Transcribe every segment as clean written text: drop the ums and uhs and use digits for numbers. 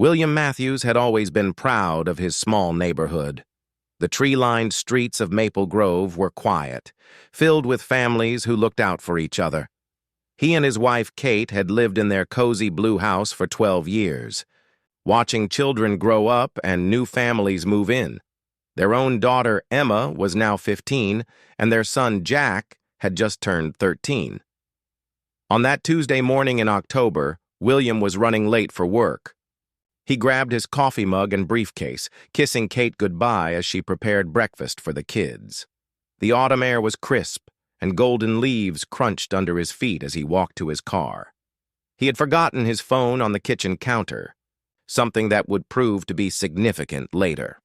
William Matthews had always been proud of his small neighborhood. The tree-lined streets of Maple Grove were quiet, filled with families who looked out for each other. He and his wife Kate had lived in their cozy blue house for 12 years, watching children grow up and new families move in. Their own daughter Emma was now 15, and their son Jack had just turned 13. On that Tuesday morning in October, William was running late for work. He grabbed his coffee mug and briefcase, kissing Kate goodbye as she prepared breakfast for the kids. The autumn air was crisp, and golden leaves crunched under his feet as he walked to his car. He had forgotten his phone on the kitchen counter, something that would prove to be significant later.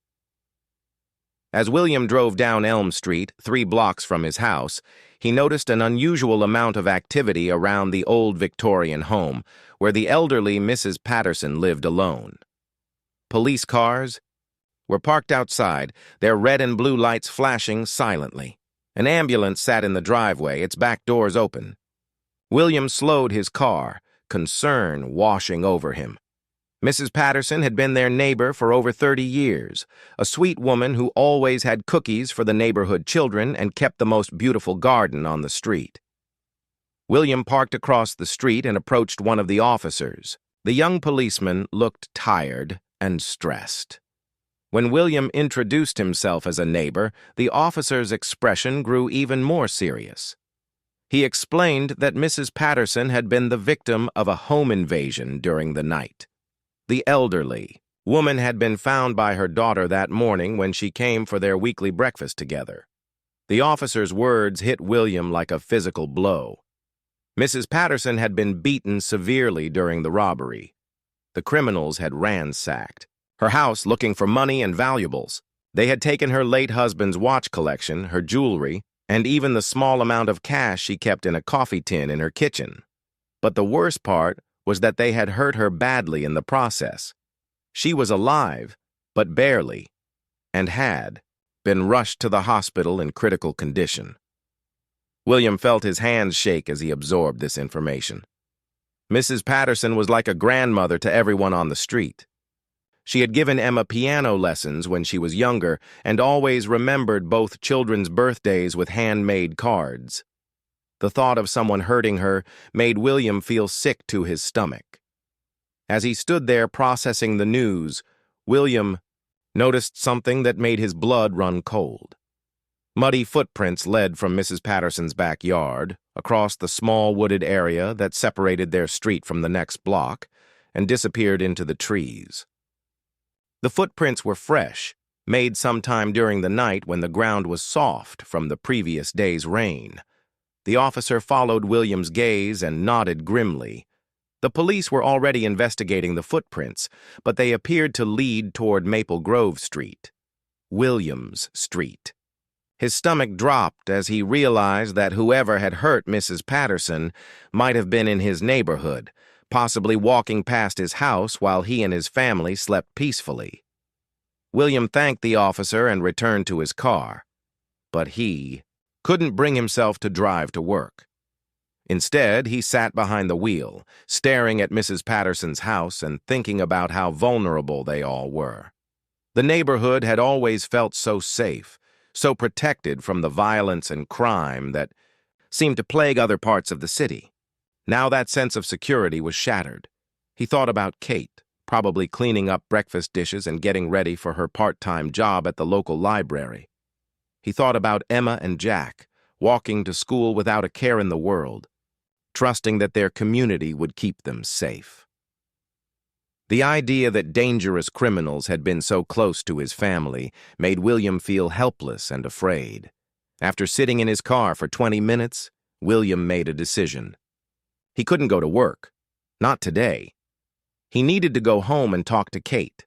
As William drove down Elm Street, 3 blocks from his house, he noticed an unusual amount of activity around the old Victorian home, where the elderly Mrs. Patterson lived alone. Police cars were parked outside, their red and blue lights flashing silently. An ambulance sat in the driveway, its back doors open. William slowed his car, concern washing over him. Mrs. Patterson had been their neighbor for over 30 years, a sweet woman who always had cookies for the neighborhood children and kept the most beautiful garden on the street. William parked across the street and approached one of the officers. The young policeman looked tired and stressed. When William introduced himself as a neighbor, the officer's expression grew even more serious. He explained that Mrs. Patterson had been the victim of a home invasion during the night. The elderly woman had been found by her daughter that morning when she came for their weekly breakfast together. The officer's words hit William like a physical blow. Mrs. Patterson had been beaten severely during the robbery. The criminals had ransacked her house looking for money and valuables. They had taken her late husband's watch collection, her jewelry, and even the small amount of cash she kept in a coffee tin in her kitchen. But the worst part was that they had hurt her badly in the process. She was alive, but barely, and had been rushed to the hospital in critical condition. William felt his hands shake as he absorbed this information. Mrs. Patterson was like a grandmother to everyone on the street. She had given Emma piano lessons when she was younger and always remembered both children's birthdays with handmade cards. The thought of someone hurting her made William feel sick to his stomach. As he stood there processing the news, William noticed something that made his blood run cold. Muddy footprints led from Mrs. Patterson's backyard, across the small wooded area that separated their street from the next block, and disappeared into the trees. The footprints were fresh, made sometime during the night when the ground was soft from the previous day's rain. The officer followed William's gaze and nodded grimly. The police were already investigating the footprints, but they appeared to lead toward Maple Grove Street. Williams Street. His stomach dropped as he realized that whoever had hurt Mrs. Patterson might have been in his neighborhood, possibly walking past his house while he and his family slept peacefully. William thanked the officer and returned to his car, but he couldn't bring himself to drive to work. Instead, he sat behind the wheel, staring at Mrs. Patterson's house and thinking about how vulnerable they all were. The neighborhood had always felt so safe, so protected from the violence and crime that seemed to plague other parts of the city. Now that sense of security was shattered. He thought about Kate, probably cleaning up breakfast dishes and getting ready for her part-time job at the local library. He thought about Emma and Jack, walking to school without a care in the world, trusting that their community would keep them safe. The idea that dangerous criminals had been so close to his family made William feel helpless and afraid. After sitting in his car for 20 minutes, William made a decision. He couldn't go to work. Not today. He needed to go home and talk to Kate.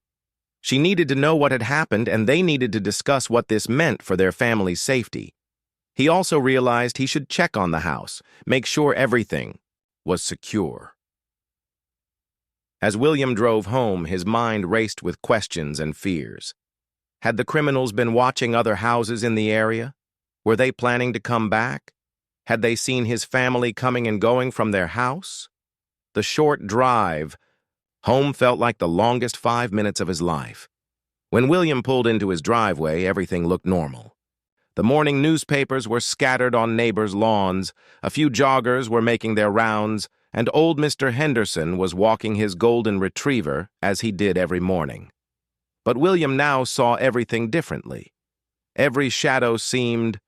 She needed to know what had happened, and they needed to discuss what this meant for their family's safety. He also realized he should check on the house, make sure everything was secure. As William drove home, his mind raced with questions and fears. Had the criminals been watching other houses in the area? Were they planning to come back? Had they seen his family coming and going from their house? The short drive Home felt like the longest 5 minutes of his life. When William pulled into his driveway, everything looked normal. The morning newspapers were scattered on neighbors' lawns, a few joggers were making their rounds, and old Mr. Henderson was walking his golden retriever as he did every morning. But William now saw everything differently. Every shadow seemed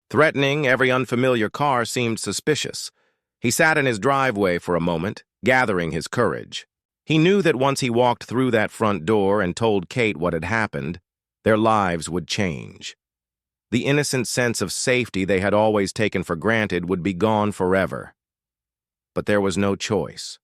threatening, every unfamiliar car seemed suspicious. He sat in his driveway for a moment, gathering his courage. He knew that once he walked through that front door and told Kate what had happened, their lives would change. The innocent sense of safety they had always taken for granted would be gone forever. But there was no choice.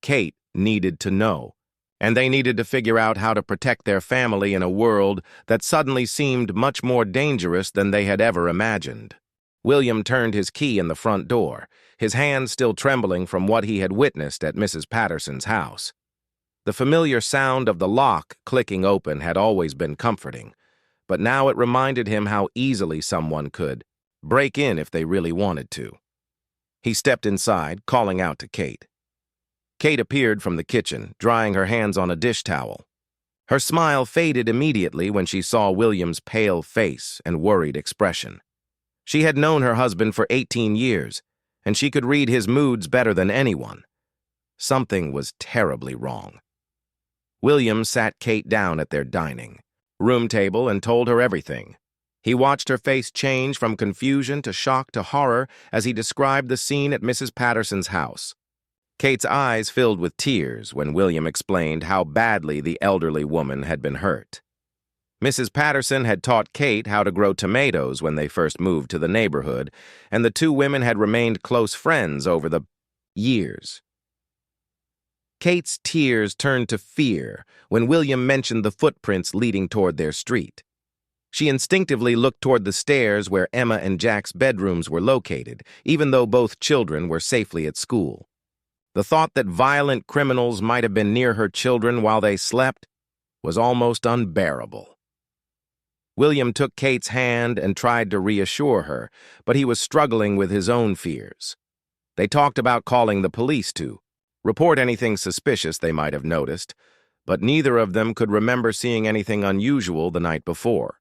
Kate needed to know, and they needed to figure out how to protect their family in a world that suddenly seemed much more dangerous than they had ever imagined. William turned his key in the front door, his hands still trembling from what he had witnessed at Mrs. Patterson's house. The familiar sound of the lock clicking open had always been comforting, but now it reminded him how easily someone could break in if they really wanted to. He stepped inside, calling out to Kate. Kate appeared from the kitchen, drying her hands on a dish towel. Her smile faded immediately when she saw William's pale face and worried expression. She had known her husband for 18 years, and she could read his moods better than anyone. Something was terribly wrong. William sat Kate down at their dining room table and told her everything. He watched her face change from confusion to shock to horror as he described the scene at Mrs. Patterson's house. Kate's eyes filled with tears when William explained how badly the elderly woman had been hurt. Mrs. Patterson had taught Kate how to grow tomatoes when they first moved to the neighborhood, and the two women had remained close friends over the years. Kate's tears turned to fear when William mentioned the footprints leading toward their street. She instinctively looked toward the stairs where Emma and Jack's bedrooms were located, even though both children were safely at school. The thought that violent criminals might have been near her children while they slept was almost unbearable. William took Kate's hand and tried to reassure her, but he was struggling with his own fears. They talked about calling the police to report anything suspicious they might have noticed, but neither of them could remember seeing anything unusual the night before.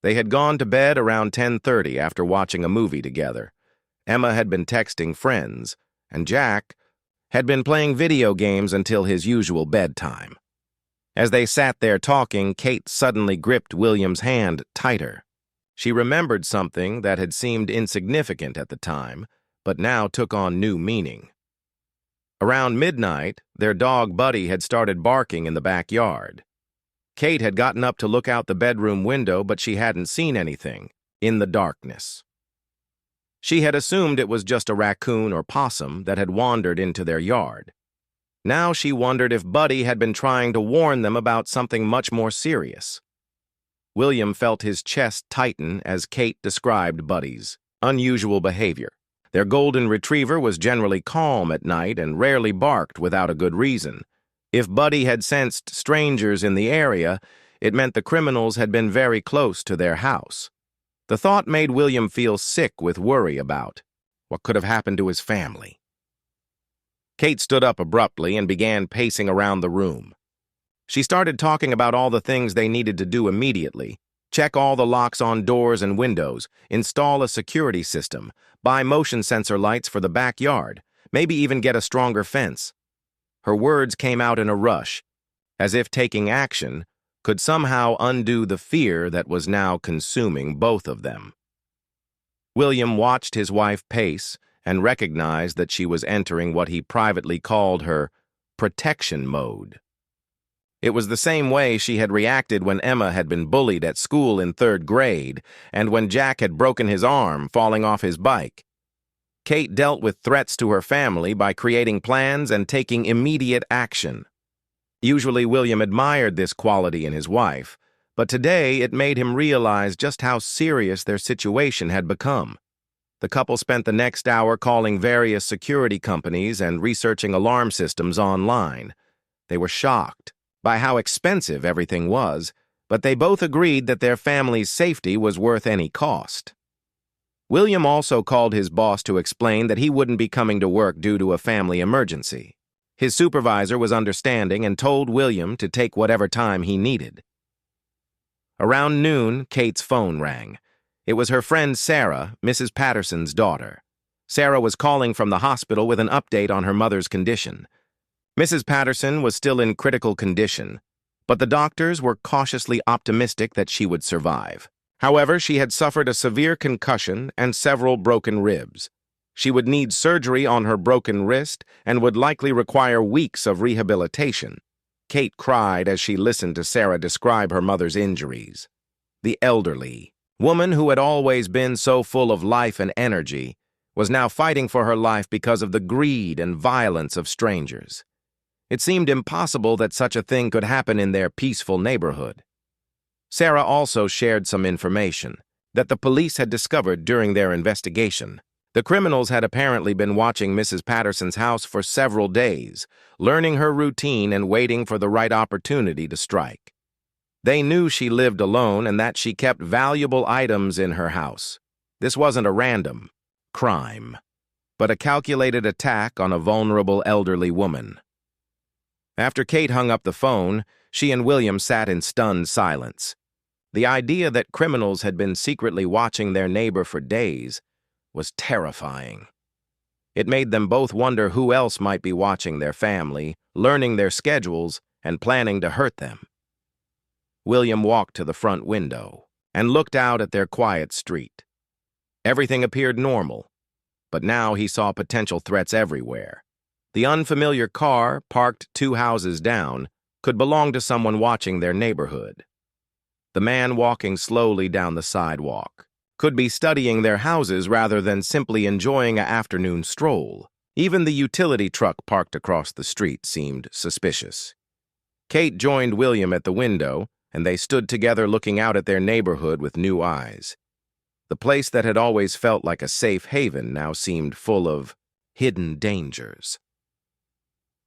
They had gone to bed around 10:30 after watching a movie together. Emma had been texting friends, and Jack had been playing video games until his usual bedtime. As they sat there talking, Kate suddenly gripped William's hand tighter. She remembered something that had seemed insignificant at the time, but now took on new meaning. Around midnight, their dog Buddy had started barking in the backyard. Kate had gotten up to look out the bedroom window, but she hadn't seen anything in the darkness. She had assumed it was just a raccoon or possum that had wandered into their yard. Now she wondered if Buddy had been trying to warn them about something much more serious. William felt his chest tighten as Kate described Buddy's unusual behavior. Their golden retriever was generally calm at night and rarely barked without a good reason. If Buddy had sensed strangers in the area, it meant the criminals had been very close to their house. The thought made William feel sick with worry about what could have happened to his family. Kate stood up abruptly and began pacing around the room. She started talking about all the things they needed to do immediately: check all the locks on doors and windows, install a security system, buy motion sensor lights for the backyard, maybe even get a stronger fence. Her words came out in a rush, as if taking action could somehow undo the fear that was now consuming both of them. William watched his wife pace and recognized that she was entering what he privately called her protection mode. It was the same way she had reacted when Emma had been bullied at school in 3rd grade and when Jack had broken his arm falling off his bike. Kate dealt with threats to her family by creating plans and taking immediate action. Usually William admired this quality in his wife, but today it made him realize just how serious their situation had become. The couple spent the next hour calling various security companies and researching alarm systems online. They were shocked by how expensive everything was, but they both agreed that their family's safety was worth any cost. William also called his boss to explain that he wouldn't be coming to work due to a family emergency. His supervisor was understanding and told William to take whatever time he needed. Around noon, Kate's phone rang. It was her friend Sarah, Mrs. Patterson's daughter. Sarah was calling from the hospital with an update on her mother's condition. Mrs. Patterson was still in critical condition, but the doctors were cautiously optimistic that she would survive. However, she had suffered a severe concussion and several broken ribs. She would need surgery on her broken wrist and would likely require weeks of rehabilitation. Kate cried as she listened to Sarah describe her mother's injuries. The elderly woman who had always been so full of life and energy was now fighting for her life because of the greed and violence of strangers. It seemed impossible that such a thing could happen in their peaceful neighborhood. Sarah also shared some information that the police had discovered during their investigation. The criminals had apparently been watching Mrs. Patterson's house for several days, learning her routine and waiting for the right opportunity to strike. They knew she lived alone and that she kept valuable items in her house. This wasn't a random crime, but a calculated attack on a vulnerable elderly woman. After Kate hung up the phone, she and William sat in stunned silence. The idea that criminals had been secretly watching their neighbor for days was terrifying. It made them both wonder who else might be watching their family, learning their schedules, and planning to hurt them. William walked to the front window and looked out at their quiet street. Everything appeared normal, but now he saw potential threats everywhere. The unfamiliar car, parked 2 houses down, could belong to someone watching their neighborhood. The man walking slowly down the sidewalk could be studying their houses rather than simply enjoying an afternoon stroll. Even the utility truck parked across the street seemed suspicious. Kate joined William at the window, and they stood together looking out at their neighborhood with new eyes. The place that had always felt like a safe haven now seemed full of hidden dangers.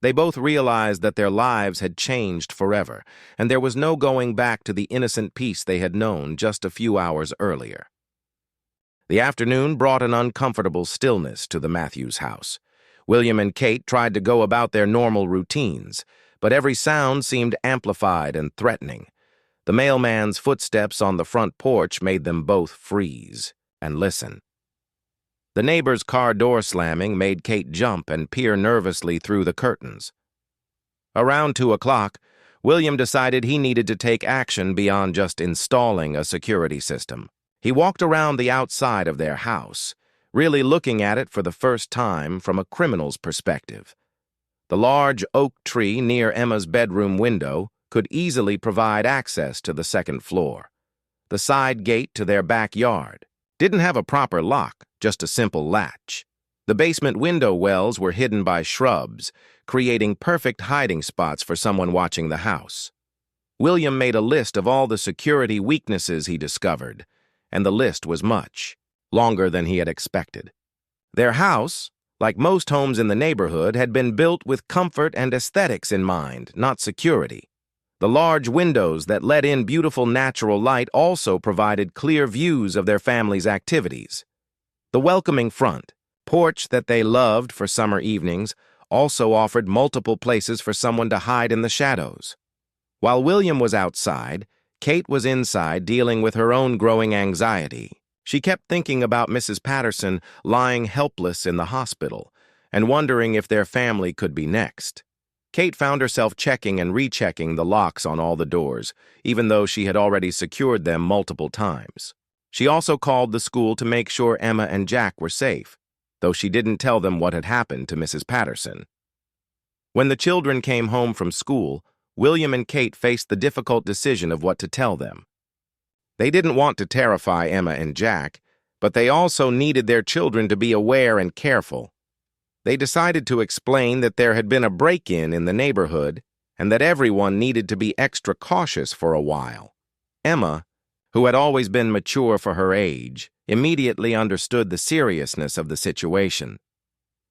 They both realized that their lives had changed forever, and there was no going back to the innocent peace they had known just a few hours earlier. The afternoon brought an uncomfortable stillness to the Matthews house. William and Kate tried to go about their normal routines, but every sound seemed amplified and threatening. The mailman's footsteps on the front porch made them both freeze and listen. The neighbor's car door slamming made Kate jump and peer nervously through the curtains. Around 2 o'clock, William decided he needed to take action beyond just installing a security system. He walked around the outside of their house, really looking at it for the first time from a criminal's perspective. The large oak tree near Emma's bedroom window could easily provide access to the second floor. The side gate to their backyard didn't have a proper lock, just a simple latch. The basement window wells were hidden by shrubs, creating perfect hiding spots for someone watching the house. William made a list of all the security weaknesses he discovered, and the list was much longer than he had expected. Their house, like most homes in the neighborhood, had been built with comfort and aesthetics in mind, not security. The large windows that let in beautiful natural light also provided clear views of their family's activities. The welcoming front porch that they loved for summer evenings also offered multiple places for someone to hide in the shadows. While William was outside, Kate was inside dealing with her own growing anxiety. She kept thinking about Mrs. Patterson lying helpless in the hospital and wondering if their family could be next. Kate found herself checking and rechecking the locks on all the doors, even though she had already secured them multiple times. She also called the school to make sure Emma and Jack were safe, though she didn't tell them what had happened to Mrs. Patterson. When the children came home from school, William and Kate faced the difficult decision of what to tell them. They didn't want to terrify Emma and Jack, but they also needed their children to be aware and careful. They decided to explain that there had been a break-in in the neighborhood and that everyone needed to be extra cautious for a while. Emma, who had always been mature for her age, immediately understood the seriousness of the situation.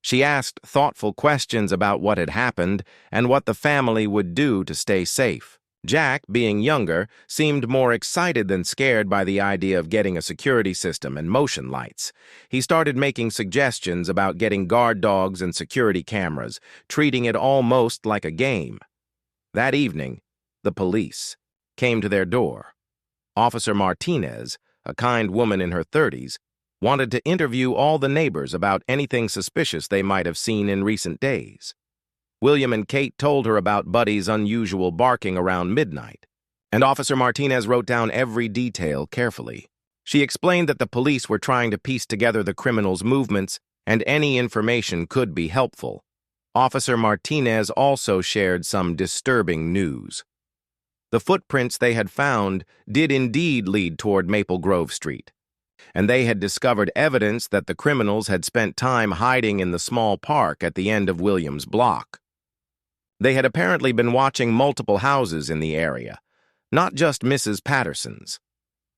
She asked thoughtful questions about what had happened and what the family would do to stay safe. Jack, being younger, seemed more excited than scared by the idea of getting a security system and motion lights. He started making suggestions about getting guard dogs and security cameras, treating it almost like a game. That evening, the police came to their door. Officer Martinez, a kind woman in her 30s, wanted to interview all the neighbors about anything suspicious they might have seen in recent days. William and Kate told her about Buddy's unusual barking around midnight, and Officer Martinez wrote down every detail carefully. She explained that the police were trying to piece together the criminal's movements, and any information could be helpful. Officer Martinez also shared some disturbing news. The footprints they had found did indeed lead toward Maple Grove Street, and they had discovered evidence that the criminals had spent time hiding in the small park at the end of William's block. They had apparently been watching multiple houses in the area, not just Mrs. Patterson's.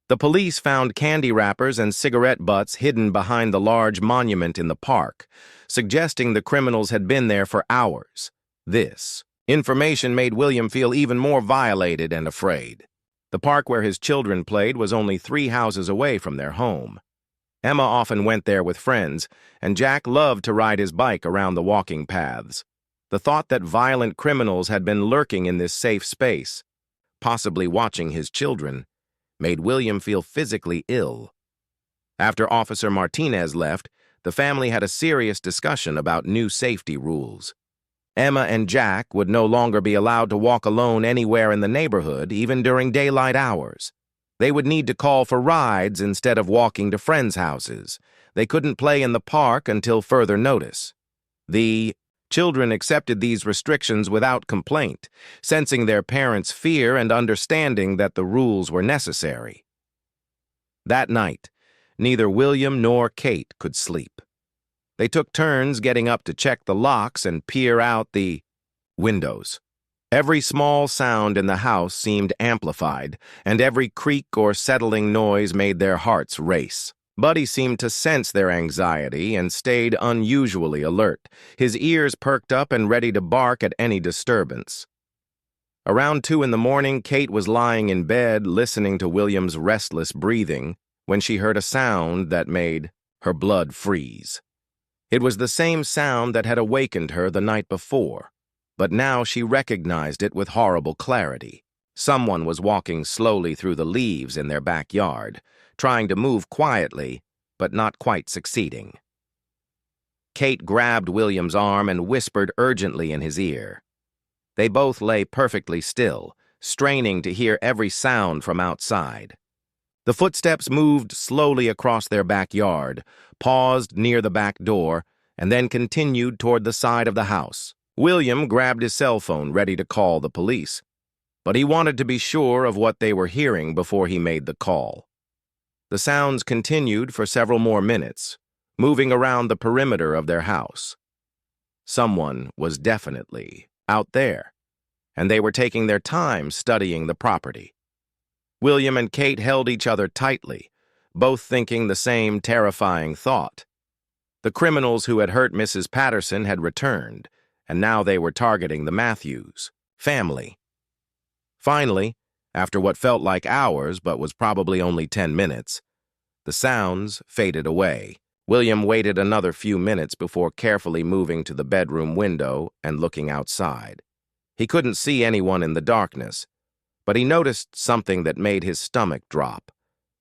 The police found candy wrappers and cigarette butts hidden behind the large monument in the park, suggesting the criminals had been there for hours. This information made William feel even more violated and afraid. The park where his children played was only 3 houses away from their home. Emma often went there with friends, and Jack loved to ride his bike around the walking paths. The thought that violent criminals had been lurking in this safe space, possibly watching his children, made William feel physically ill. After Officer Martinez left, the family had a serious discussion about new safety rules. Emma and Jack would no longer be allowed to walk alone anywhere in the neighborhood, even during daylight hours. They would need to call for rides instead of walking to friends' houses. They couldn't play in the park until further notice. The children accepted these restrictions without complaint, sensing their parents' fear and understanding that the rules were necessary. That night, neither William nor Kate could sleep. They took turns getting up to check the locks and peer out the windows. Every small sound in the house seemed amplified, and every creak or settling noise made their hearts race. Buddy seemed to sense their anxiety and stayed unusually alert, his ears perked up and ready to bark at any disturbance. Around 2 in the morning, Kate was lying in bed listening to William's restless breathing when she heard a sound that made her blood freeze. It was the same sound that had awakened her the night before, but now she recognized it with horrible clarity. Someone was walking slowly through the leaves in their backyard, trying to move quietly, but not quite succeeding. Kate grabbed William's arm and whispered urgently in his ear. They both lay perfectly still, straining to hear every sound from outside. The footsteps moved slowly across their backyard, paused near the back door, and then continued toward the side of the house. William grabbed his cell phone, ready to call the police, but he wanted to be sure of what they were hearing before he made the call. The sounds continued for several more minutes, moving around the perimeter of their house. Someone was definitely out there, and they were taking their time studying the property. William and Kate held each other tightly, both thinking the same terrifying thought. The criminals who had hurt Mrs. Patterson had returned, and now they were targeting the Matthews family. Finally, after what felt like hours but was probably only 10 minutes, the sounds faded away. William waited another few minutes before carefully moving to the bedroom window and looking outside. He couldn't see anyone in the darkness, but he noticed something that made his stomach drop.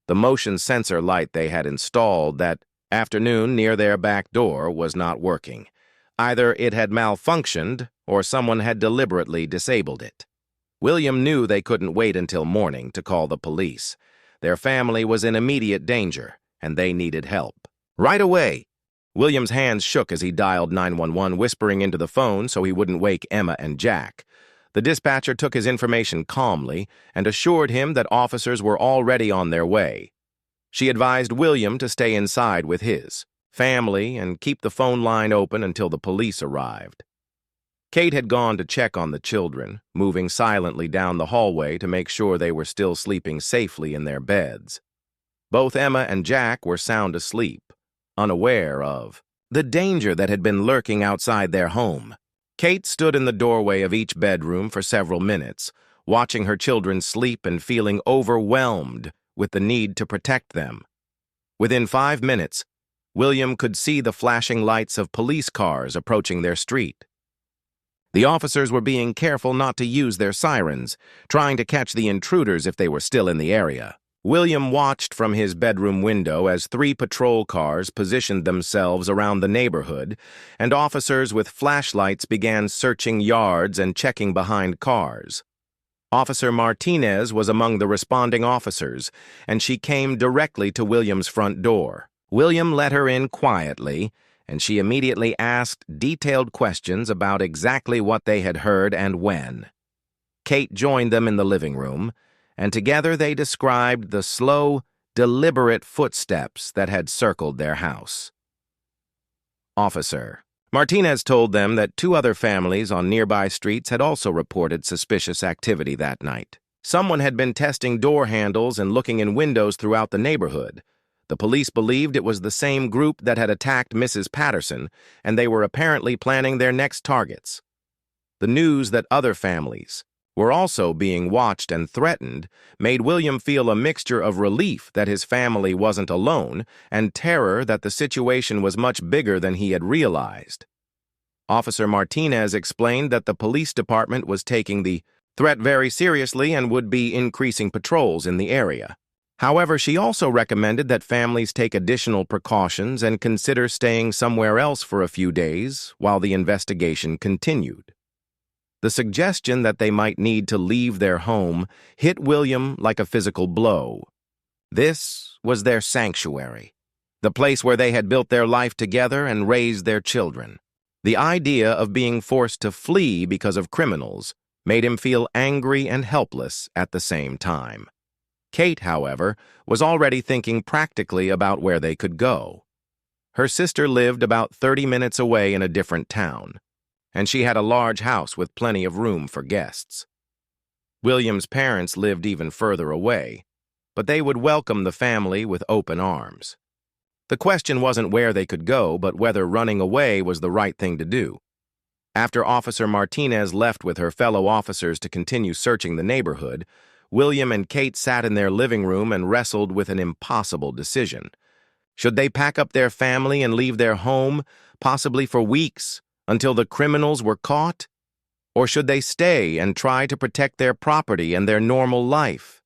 The motion sensor light they had installed that afternoon near their back door was not working. Either it had malfunctioned or someone had deliberately disabled it. William knew they couldn't wait until morning to call the police. Their family was in immediate danger, and they needed help. Right away! William's hands shook as he dialed 911, whispering into the phone so he wouldn't wake Emma and Jack. The dispatcher took his information calmly and assured him that officers were already on their way. She advised William to stay inside with his family and keep the phone line open until the police arrived. Kate had gone to check on the children, moving silently down the hallway to make sure they were still sleeping safely in their beds. Both Emma and Jack were sound asleep, unaware of the danger that had been lurking outside their home. Kate stood in the doorway of each bedroom for several minutes, watching her children sleep and feeling overwhelmed with the need to protect them. Within 5 minutes, William could see the flashing lights of police cars approaching their street. The officers were being careful not to use their sirens, trying to catch the intruders if they were still in the area. William watched from his bedroom window as 3 patrol cars positioned themselves around the neighborhood, and officers with flashlights began searching yards and checking behind cars. Officer Martinez was among the responding officers, and she came directly to William's front door. William let her in quietly, and she immediately asked detailed questions about exactly what they had heard and when. Kate joined them in the living room, and together they described the slow, deliberate footsteps that had circled their house. Officer Martinez told them that 2 other families on nearby streets had also reported suspicious activity that night. Someone had been testing door handles and looking in windows throughout the neighborhood. The police believed it was the same group that had attacked Mrs. Patterson, and they were apparently planning their next targets. The news that other families were also being watched and threatened made William feel a mixture of relief that his family wasn't alone and terror that the situation was much bigger than he had realized. Officer Martinez explained that the police department was taking the threat very seriously and would be increasing patrols in the area. However, she also recommended that families take additional precautions and consider staying somewhere else for a few days while the investigation continued. The suggestion that they might need to leave their home hit William like a physical blow. This was their sanctuary, the place where they had built their life together and raised their children. The idea of being forced to flee because of criminals made him feel angry and helpless at the same time. Kate, however, was already thinking practically about where they could go. Her sister lived about 30 minutes away in a different town, and she had a large house with plenty of room for guests. William's parents lived even further away, but they would welcome the family with open arms. The question wasn't where they could go, but whether running away was the right thing to do. After Officer Martinez left with her fellow officers to continue searching the neighborhood, William and Kate sat in their living room and wrestled with an impossible decision. Should they pack up their family and leave their home, possibly for weeks, until the criminals were caught? Or should they stay and try to protect their property and their normal life?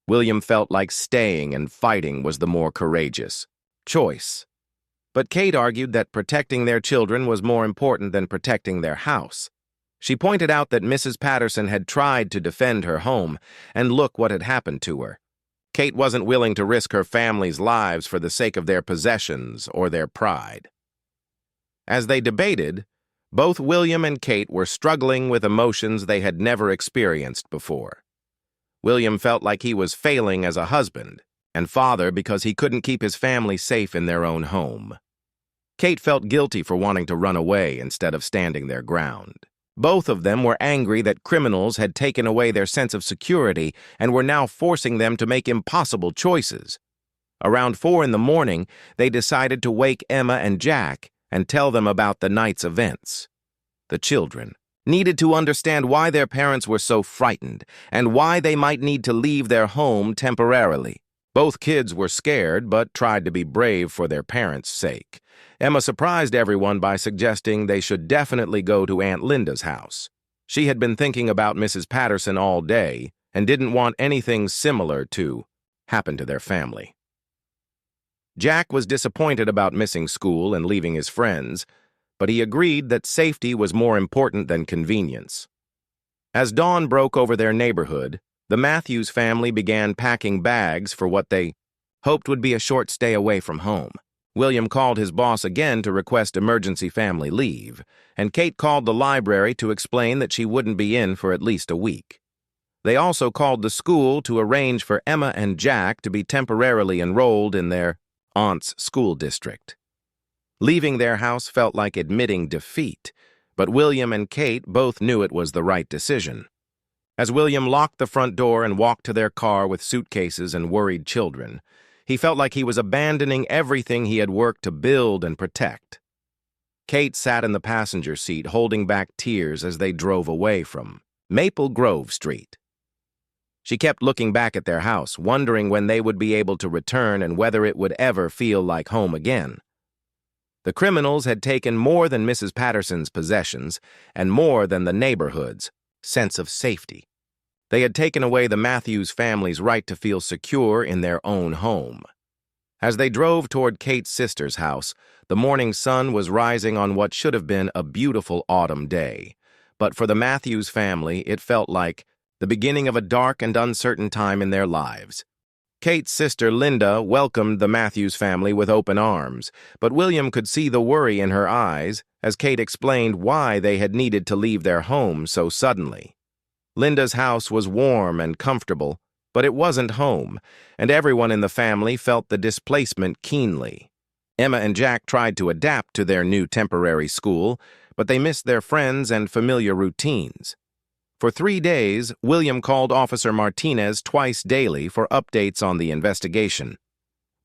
William felt like staying and fighting was the more courageous choice. But Kate argued that protecting their children was more important than protecting their house. She pointed out that Mrs. Patterson had tried to defend her home, and look what had happened to her. Kate wasn't willing to risk her family's lives for the sake of their possessions or their pride. As they debated, both William and Kate were struggling with emotions they had never experienced before. William felt like he was failing as a husband and father because he couldn't keep his family safe in their own home. Kate felt guilty for wanting to run away instead of standing their ground. Both of them were angry that criminals had taken away their sense of security and were now forcing them to make impossible choices. Around 4 in the morning, they decided to wake Emma and Jack and tell them about the night's events. The children needed to understand why their parents were so frightened and why they might need to leave their home temporarily. Both kids were scared but tried to be brave for their parents' sake. Emma surprised everyone by suggesting they should definitely go to Aunt Linda's house. She had been thinking about Mrs. Patterson all day and didn't want anything similar to happen to their family. Jack was disappointed about missing school and leaving his friends, but he agreed that safety was more important than convenience. As dawn broke over their neighborhood, the Matthews family began packing bags for what they hoped would be a short stay away from home. William called his boss again to request emergency family leave, and Kate called the library to explain that she wouldn't be in for at least a week. They also called the school to arrange for Emma and Jack to be temporarily enrolled in their aunt's school district. Leaving their house felt like admitting defeat, but William and Kate both knew it was the right decision. As William locked the front door and walked to their car with suitcases and worried children, he felt like he was abandoning everything he had worked to build and protect. Kate sat in the passenger seat, holding back tears as they drove away from Maple Grove Street. She kept looking back at their house, wondering when they would be able to return and whether it would ever feel like home again. The criminals had taken more than Mrs. Patterson's possessions and more than the neighborhood's sense of safety. They had taken away the Matthews family's right to feel secure in their own home. As they drove toward Kate's sister's house, the morning sun was rising on what should have been a beautiful autumn day. But for the Matthews family, it felt like the beginning of a dark and uncertain time in their lives. Kate's sister, Linda, welcomed the Matthews family with open arms, but William could see the worry in her eyes as Kate explained why they had needed to leave their home so suddenly. Linda's house was warm and comfortable, but it wasn't home, and everyone in the family felt the displacement keenly. Emma and Jack tried to adapt to their new temporary school, but they missed their friends and familiar routines. For 3 days, William called Officer Martinez twice daily for updates on the investigation.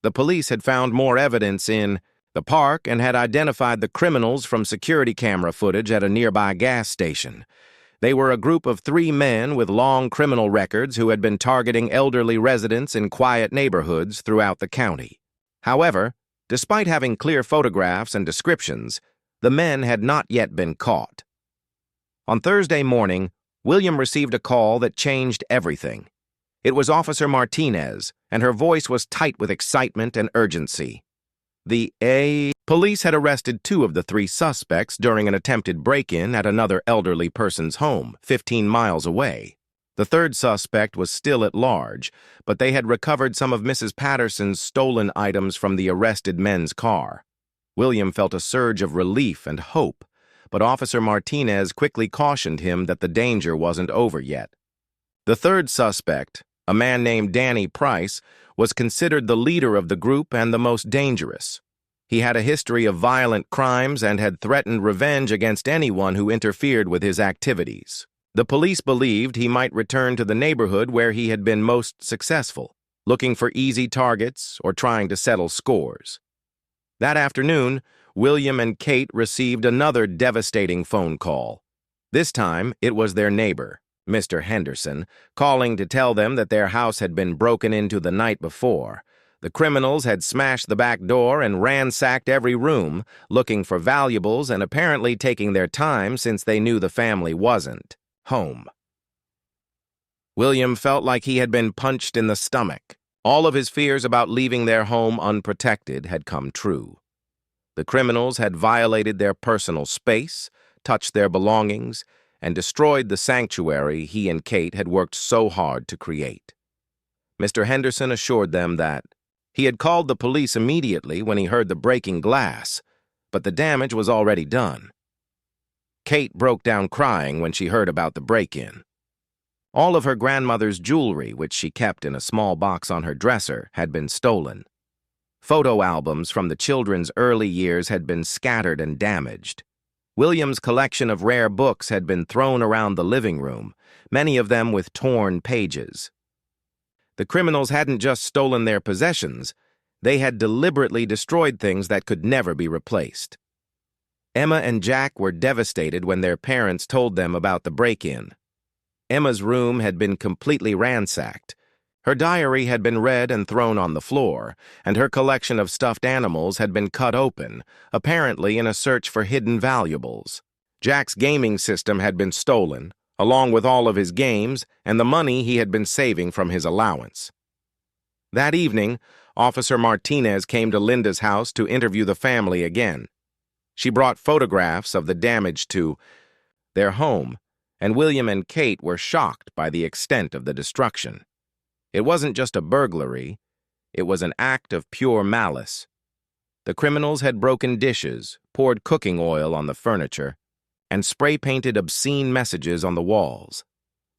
The police had found more evidence in the park and had identified the criminals from security camera footage at a nearby gas station. They were a group of 3 men with long criminal records who had been targeting elderly residents in quiet neighborhoods throughout the county. However, despite having clear photographs and descriptions, the men had not yet been caught. On Thursday morning, William received a call that changed everything. It was Officer Martinez, and her voice was tight with excitement and urgency. The police had arrested 2 of the 3 suspects during an attempted break-in at another elderly person's home, 15 miles away. The 3rd suspect was still at large, but they had recovered some of Mrs. Patterson's stolen items from the arrested men's car. William felt a surge of relief and hope, but Officer Martinez quickly cautioned him that the danger wasn't over yet. The 3rd suspect, a man named Danny Price, was considered the leader of the group and the most dangerous. He had a history of violent crimes and had threatened revenge against anyone who interfered with his activities. The police believed he might return to the neighborhood where he had been most successful, looking for easy targets or trying to settle scores. That afternoon, William and Kate received another devastating phone call. This time, it was their neighbor, Mr. Henderson, calling to tell them that their house had been broken into the night before. The criminals had smashed the back door and ransacked every room, looking for valuables and apparently taking their time since they knew the family wasn't home. William felt like he had been punched in the stomach. All of his fears about leaving their home unprotected had come true. The criminals had violated their personal space, touched their belongings, and destroyed the sanctuary he and Kate had worked so hard to create. Mr. Henderson assured them that he had called the police immediately when he heard the breaking glass, but the damage was already done. Kate broke down crying when she heard about the break-in. All of her grandmother's jewelry, which she kept in a small box on her dresser, had been stolen. Photo albums from the children's early years had been scattered and damaged. William's collection of rare books had been thrown around the living room, many of them with torn pages. The criminals hadn't just stolen their possessions, they had deliberately destroyed things that could never be replaced. Emma and Jack were devastated when their parents told them about the break-in. Emma's room had been completely ransacked. Her diary had been read and thrown on the floor, and her collection of stuffed animals had been cut open, apparently in a search for hidden valuables. Jack's gaming system had been stolen, along with all of his games and the money he had been saving from his allowance. That evening, Officer Martinez came to Linda's house to interview the family again. She brought photographs of the damage to their home, and William and Kate were shocked by the extent of the destruction. It wasn't just a burglary, it was an act of pure malice. The criminals had broken dishes, poured cooking oil on the furniture, and spray-painted obscene messages on the walls.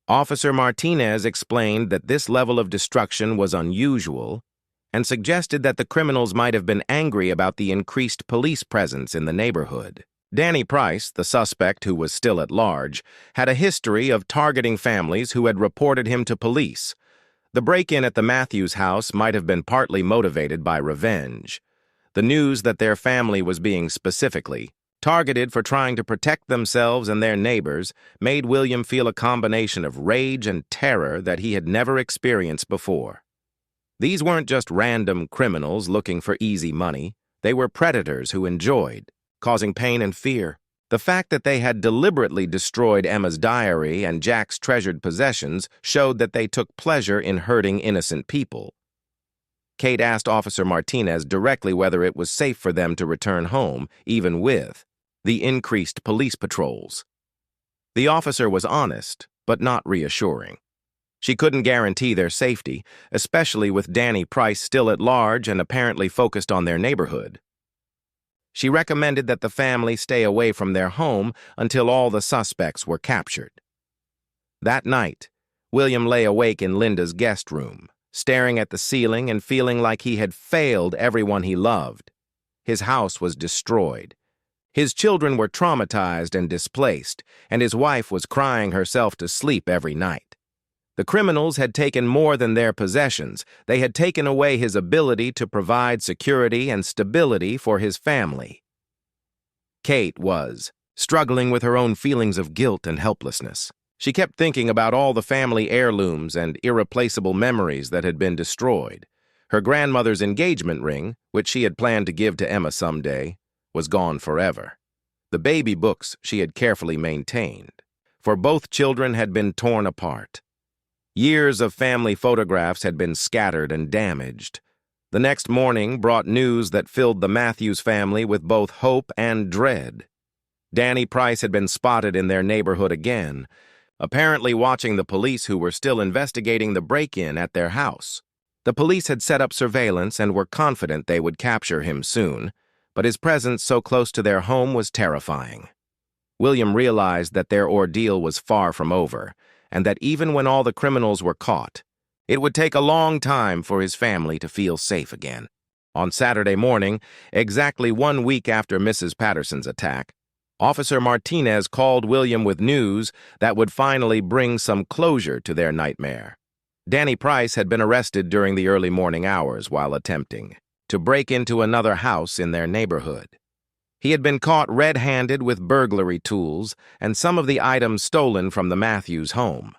Officer Martinez explained that this level of destruction was unusual and suggested that the criminals might have been angry about the increased police presence in the neighborhood. Danny Price, the suspect who was still at large, had a history of targeting families who had reported him to police. The break-in at the Matthews house might have been partly motivated by revenge. The news that their family was being specifically targeted for trying to protect themselves and their neighbors, made William feel a combination of rage and terror that he had never experienced before. These weren't just random criminals looking for easy money. They were predators who enjoyed, causing pain and fear. The fact that they had deliberately destroyed Emma's diary and Jack's treasured possessions showed that they took pleasure in hurting innocent people. Kate asked Officer Martinez directly whether it was safe for them to return home, even with the increased police patrols. The officer was honest, but not reassuring. She couldn't guarantee their safety, especially with Danny Price still at large and apparently focused on their neighborhood. She recommended that the family stay away from their home until all the suspects were captured. That night, William lay awake in Linda's guest room, staring at the ceiling and feeling like he had failed everyone he loved. His house was destroyed. His children were traumatized and displaced, and his wife was crying herself to sleep every night. The criminals had taken more than their possessions. They had taken away his ability to provide security and stability for his family. Kate was struggling with her own feelings of guilt and helplessness. She kept thinking about all the family heirlooms and irreplaceable memories that had been destroyed. Her grandmother's engagement ring, which she had planned to give to Emma someday, was gone forever. The baby books she had carefully maintained, for both children had been torn apart. Years of family photographs had been scattered and damaged. The next morning brought news that filled the Matthews family with both hope and dread. Danny Price had been spotted in their neighborhood again, apparently watching the police who were still investigating the break-in at their house. The police had set up surveillance and were confident they would capture him soon, but his presence so close to their home was terrifying. William realized that their ordeal was far from over, and that even when all the criminals were caught, it would take a long time for his family to feel safe again. On Saturday morning, exactly 1 week after Mrs. Patterson's attack, Officer Martinez called William with news that would finally bring some closure to their nightmare. Danny Price had been arrested during the early morning hours while attempting to break into another house in their neighborhood. He had been caught red-handed with burglary tools and some of the items stolen from the Matthews home.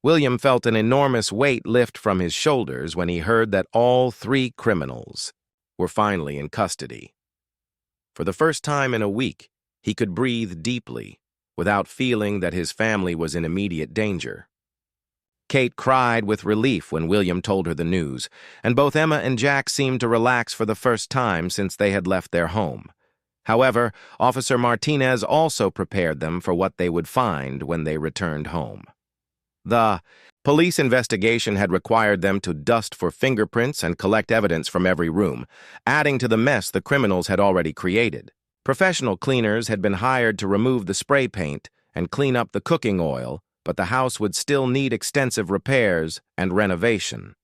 William felt an enormous weight lift from his shoulders when he heard that all 3 criminals were finally in custody. For the first time in a week, he could breathe deeply without feeling that his family was in immediate danger. Kate cried with relief when William told her the news, and both Emma and Jack seemed to relax for the first time since they had left their home. However, Officer Martinez also prepared them for what they would find when they returned home. The police investigation had required them to dust for fingerprints and collect evidence from every room, adding to the mess the criminals had already created. Professional cleaners had been hired to remove the spray paint and clean up the cooking oil, but the house would still need extensive repairs and renovation.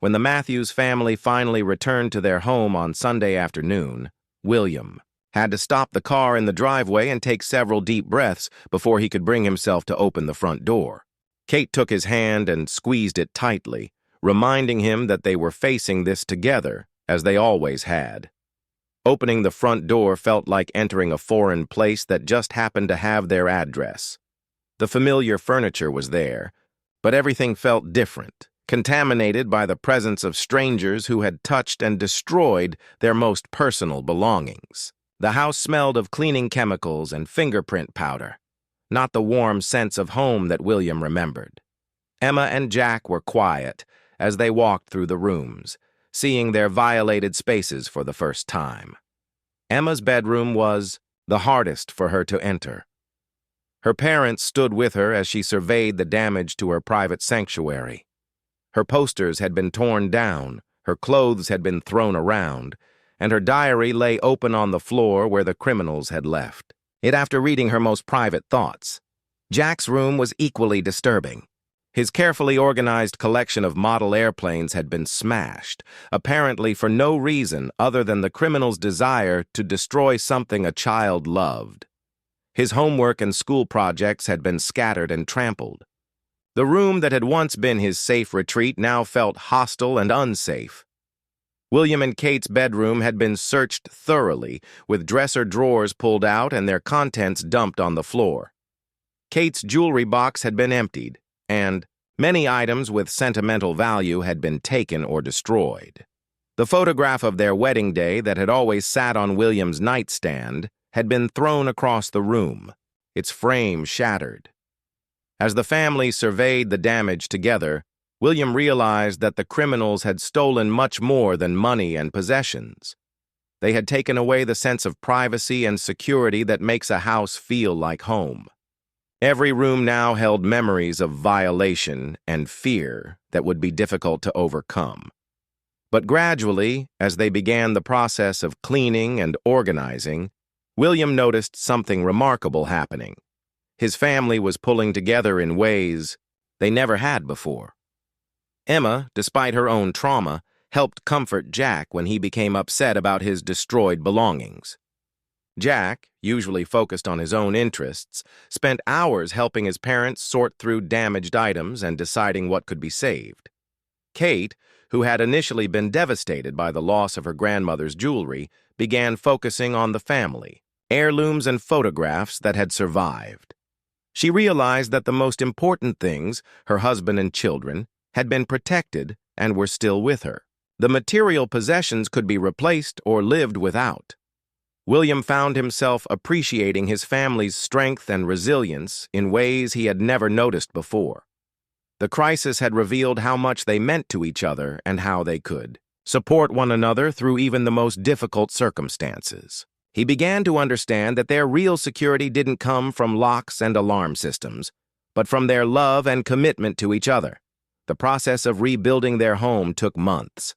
When the Matthews family finally returned to their home on Sunday afternoon, William had to stop the car in the driveway and take several deep breaths before he could bring himself to open the front door. Kate took his hand and squeezed it tightly, reminding him that they were facing this together, as they always had. Opening the front door felt like entering a foreign place that just happened to have their address. The familiar furniture was there, but everything felt different, contaminated by the presence of strangers who had touched and destroyed their most personal belongings. The house smelled of cleaning chemicals and fingerprint powder, not the warm sense of home that William remembered. Emma and Jack were quiet as they walked through the rooms, seeing their violated spaces for the first time. Emma's bedroom was the hardest for her to enter. Her parents stood with her as she surveyed the damage to her private sanctuary. Her posters had been torn down, her clothes had been thrown around, and her diary lay open on the floor where the criminals had left it after reading her most private thoughts. Jack's room was equally disturbing. His carefully organized collection of model airplanes had been smashed, apparently for no reason other than the criminal's desire to destroy something a child loved. His homework and school projects had been scattered and trampled. The room that had once been his safe retreat now felt hostile and unsafe. William and Kate's bedroom had been searched thoroughly, with dresser drawers pulled out and their contents dumped on the floor. Kate's jewelry box had been emptied, and many items with sentimental value had been taken or destroyed. The photograph of their wedding day that had always sat on William's nightstand had been thrown across the room, its frame shattered. As the family surveyed the damage together, William realized that the criminals had stolen much more than money and possessions. They had taken away the sense of privacy and security that makes a house feel like home. Every room now held memories of violation and fear that would be difficult to overcome. But gradually, as they began the process of cleaning and organizing, William noticed something remarkable happening. His family was pulling together in ways they never had before. Emma, despite her own trauma, helped comfort Jack when he became upset about his destroyed belongings. Jack, usually focused on his own interests, spent hours helping his parents sort through damaged items and deciding what could be saved. Kate, who had initially been devastated by the loss of her grandmother's jewelry, began focusing on the family, heirlooms and photographs that had survived. She realized that the most important things, her husband and children, had been protected and were still with her. The material possessions could be replaced or lived without. William found himself appreciating his family's strength and resilience in ways he had never noticed before. The crisis had revealed how much they meant to each other and how they could support one another through even the most difficult circumstances. He began to understand that their real security didn't come from locks and alarm systems, but from their love and commitment to each other. The process of rebuilding their home took months.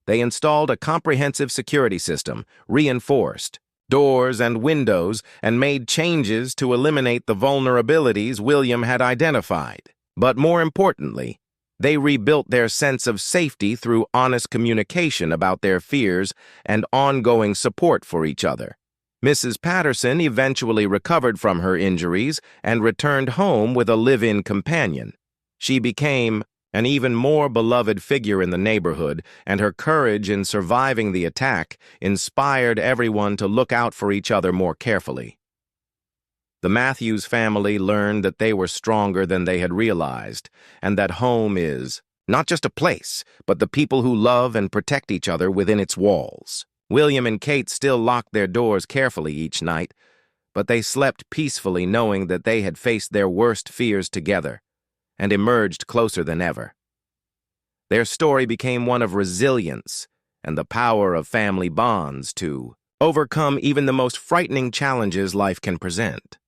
They installed a comprehensive security system, reinforced doors and windows, and made changes to eliminate the vulnerabilities William had identified. But more importantly, they rebuilt their sense of safety through honest communication about their fears and ongoing support for each other. Mrs. Patterson eventually recovered from her injuries and returned home with a live-in companion. She became an even more beloved figure in the neighborhood, and her courage in surviving the attack inspired everyone to look out for each other more carefully. The Matthews family learned that they were stronger than they had realized, and that home is not just a place, but the people who love and protect each other within its walls. William and Kate still locked their doors carefully each night, but they slept peacefully knowing that they had faced their worst fears together and emerged closer than ever. Their story became one of resilience and the power of family bonds to overcome even the most frightening challenges life can present.